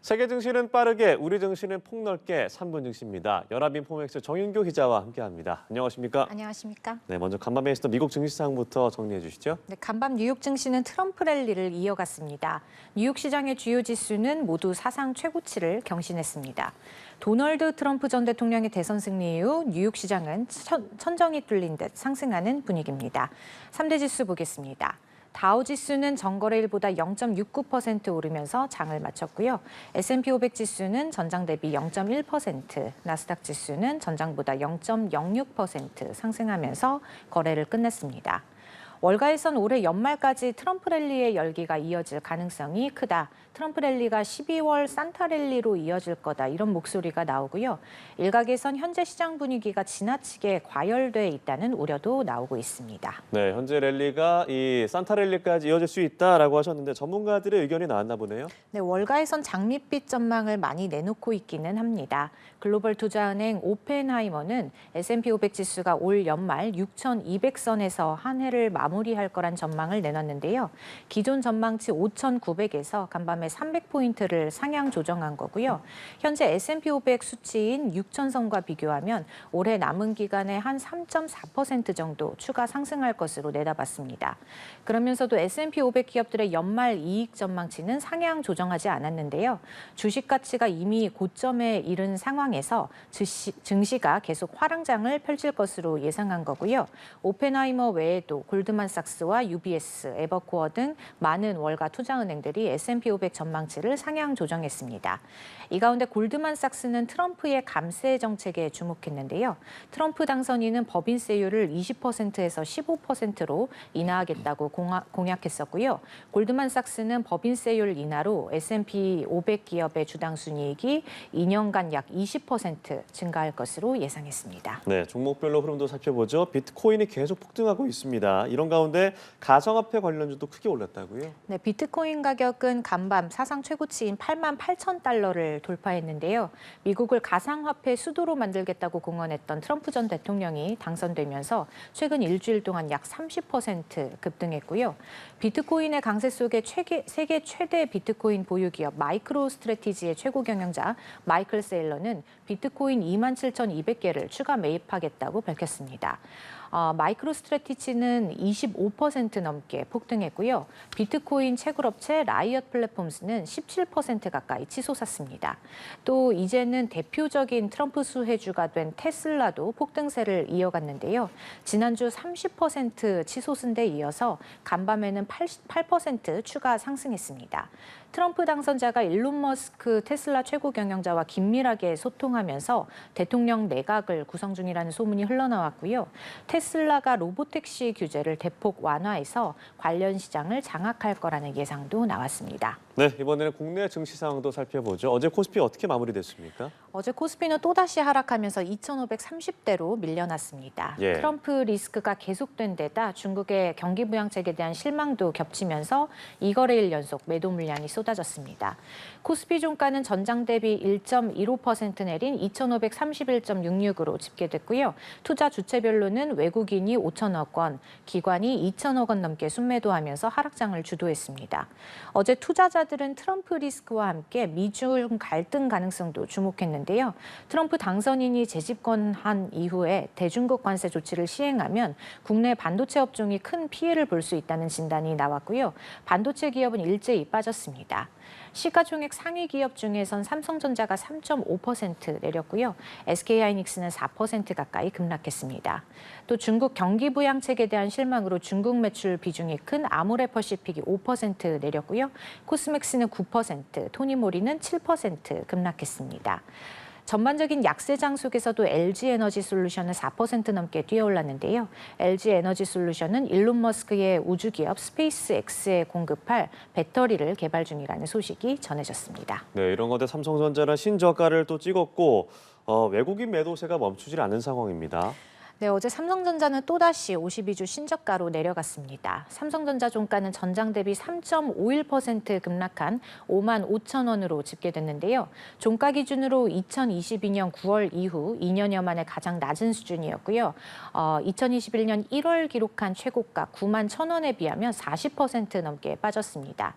세계 증시는 빠르게, 우리 증시는 폭넓게 3분 증시입니다. 연합인포맥스 정윤교 기자와 함께합니다. 안녕하십니까? 안녕하십니까? 네, 먼저 간밤에 있었던 미국 증시 상황부터 정리해 주시죠. 네, 간밤 뉴욕 증시는 트럼프 랠리를 이어갔습니다. 뉴욕 시장의 주요 지수는 모두 사상 최고치를 경신했습니다. 도널드 트럼프 전 대통령의 대선 승리 이후 뉴욕 시장은 천정이 뚫린 듯 상승하는 분위기입니다. 3대 지수 보겠습니다. 다우 지수는 전거래일보다 0.69% 오르면서 장을 마쳤고요. S&P 500 지수는 전장 대비 0.1%, 나스닥 지수는 전장보다 0.06% 상승하면서 거래를 끝냈습니다. 월가에선 올해 연말까지 트럼프 랠리의 열기가 이어질 가능성이 크다. 트럼프 랠리가 12월 산타 랠리로 이어질 거다. 이런 목소리가 나오고요. 일각에선 현재 시장 분위기가 지나치게 과열돼 있다는 우려도 나오고 있습니다. 네, 현재 랠리가 이 산타 랠리까지 이어질 수 있다라고 하셨는데 전문가들의 의견이 나왔나 보네요. 네, 월가에선 장밋빛 전망을 많이 내놓고 있기는 합니다. 글로벌 투자은행 오펜하이머는 S&P 500 지수가 올 연말 6,200선에서 한 해를 마무리할 거란 전망을 내놨는데요. 기존 전망치 5,900에서 간밤에 300포인트를 상향 조정한 거고요. 현재 S&P 500 수치인 6,000선과 비교하면 올해 남은 기간에 한 3.4% 정도 추가 상승할 것으로 내다봤습니다. 그러면서도 S&P 500 기업들의 연말 이익 전망치는 상향 조정하지 않았는데요. 주식 가치가 이미 고점에 이른 상황에서 증시가 계속 화랑장을 펼칠 것으로 예상한 거고요. 오펜하이머 외에도 골드만삭스와 UBS, 에버코어 등 많은 월가 투자은행들이 S&P 500 전망치를 상향 조정했습니다. 이 가운데 골드만삭스는 트럼프의 감세 정책에 주목했는데요. 트럼프 당선인은 법인세율을 20%에서 15%로 인하하겠다고 공약했었고요. 골드만삭스는 법인세율 인하로 S&P 500 기업의 주당 순이익이 2년간 약 20% 증가할 것으로 예상했습니다. 네, 종목별로 흐름도 살펴보죠. 비트코인이 계속 폭등하고 있습니다. 이런 가운데 가상화폐 관련주도 크게 올랐다고요? 네, 비트코인 가격은 간밤 사상 최고치인 88,000달러를 돌파했는데요. 미국을 가상화폐 수도로 만들겠다고 공언했던 트럼프 전 대통령이 당선되면서 최근 일주일 동안 약 30% 급등했고요. 비트코인의 강세 속에 세계 최대 비트코인 보유 기업 마이크로 스트래티지의 최고 경영자 마이클 세일러는 비트코인 27,200개를 추가 매입하겠다고 밝혔습니다. 마이크로 스트래티지는 25% 넘게 폭등했고요. 비트코인 채굴업체 라이엇 플랫폼스는 17% 가까이 치솟았습니다. 또 이제는 대표적인 트럼프 수혜주가 된 테슬라도 폭등세를 이어갔는데요. 지난주 30% 치솟은 데 이어서 간밤에는 8% 추가 상승했습니다. 트럼프 당선자가 일론 머스크 테슬라 최고 경영자와 긴밀하게 소통하면서 대통령 내각을 구성 중이라는 소문이 흘러나왔고요. 테슬라가 로보택시 규제를 대폭 완화해서 관련 시장을 장악할 거라는 예상도 나왔습니다. 네, 이번에는 국내 증시 상황도 살펴보죠. 어제 코스피 어떻게 마무리됐습니까? 어제 코스피는 또다시 하락하면서 2,530대로 밀려났습니다. 예. 트럼프 리스크가 계속된 데다 중국의 경기 부양책에 대한 실망도 겹치면서 2거래일 연속 매도 물량이 쏟아졌습니다. 코스피 종가는 전장 대비 1.15% 내린 2,531.66으로 집계됐고요. 투자 주체별로는 외국인이 5천억 원, 기관이 2천억 원 넘게 순매도하면서 하락장을 주도했습니다. 어제 투자자들은 트럼프 리스크와 함께 미중 갈등 가능성도 주목했는데요. 트럼프 당선인이 재집권한 이후에 대중국 관세 조치를 시행하면 국내 반도체 업종이 큰 피해를 볼 수 있다는 진단이 나왔고요. 반도체 기업은 일제히 빠졌습니다. 시가총액 상위 기업 중에선 삼성전자가 3.5% 내렸고요. SK하이닉스는 4% 가까이 급락했습니다. 또 중국 경기 부양책에 대한 실망으로 중국 매출 비중이 큰 아모레퍼시픽이 5% 내렸고요. 코스맥스는 9%, 토니모리는 7% 급락했습니다. 전반적인 약세장 속에서도 LG에너지솔루션은 4% 넘게 뛰어올랐는데요. LG에너지솔루션은 일론 머스크의 우주기업 스페이스X에 공급할 배터리를 개발 중이라는 소식이 전해졌습니다. 네, 이런 건데 삼성전자는 신저가를 또 찍었고 외국인 매도세가 멈추질 않는 상황입니다. 네, 어제 삼성전자는 또다시 52주 신저가로 내려갔습니다. 삼성전자 종가는 전장 대비 3.51% 급락한 55,000원으로 집계됐는데요. 종가 기준으로 2022년 9월 이후 2년여 만에 가장 낮은 수준이었고요. 2021년 1월 기록한 최고가 91,000원에 비하면 40% 넘게 빠졌습니다.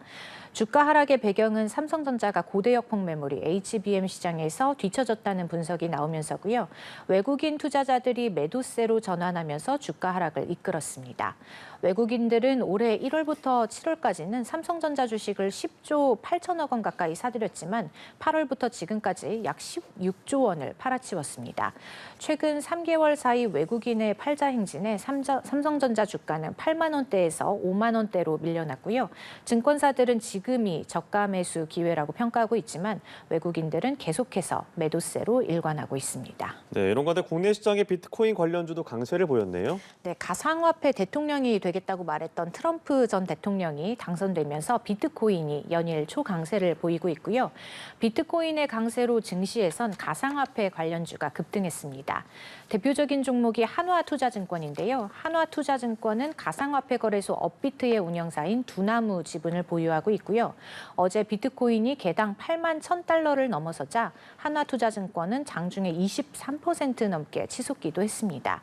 주가 하락의 배경은 삼성전자가 고대역폭 메모리 HBM 시장에서 뒤처졌다는 분석이 나오면서고요. 외국인 투자자들이 매도세로 전환하면서 주가 하락을 이끌었습니다. 외국인들은 올해 1월부터 7월까지는 삼성전자 주식을 10조 8천억 원 가까이 사들였지만 8월부터 지금까지 약 16조 원을 팔아치웠습니다. 최근 3개월 사이 외국인의 팔자 행진에 삼성전자 주가는 8만 원대에서 5만 원대로 밀려났고요. 증권사들은 지금이 저가 매수 기회라고 평가하고 있지만 외국인들은 계속해서 매도세로 일관하고 있습니다. 네, 이런 가운데 국내 시장의 비트코인 관련주도 강세를 보였네요. 네, 가상화폐 대통령이 되겠다고 말했던 트럼프 전 대통령이 당선되면서 비트코인이 연일 초강세를 보이고 있고요. 비트코인의 강세로 증시에선 가상화폐 관련주가 급등했습니다. 대표적인 종목이 한화투자증권인데요. 한화투자증권은 가상화폐 거래소 업비트의 운영사인 두나무 지분을 보유하고 있고요. 어제 비트코인이 개당 8만 1,000달러를 넘어서자 한화투자증권은 장중에 23% 넘게 치솟기도 했습니다.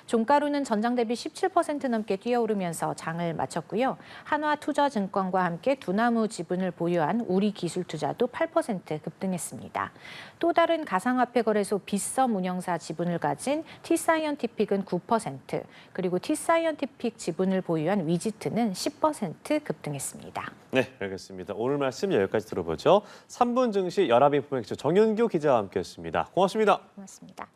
종가로는 전장 대비 17% 넘게 뛰어오르면서 장을 마쳤고요. 한화투자증권과 함께 두나무 지분을 보유한 우리기술투자도 8% 급등했습니다. 또 다른 가상화폐 거래소 빗썸 운영사 지분을 가진 T사이언티픽은 9%, 그리고 T사이언티픽 지분을 보유한 위지트는 10% 급등했습니다. 네, 알겠습니다. 오늘 말씀 여기까지 들어보죠. 3분 증시 연합인포맥스 정윤규 기자와 함께했습니다. 고맙습니다. 고맙습니다.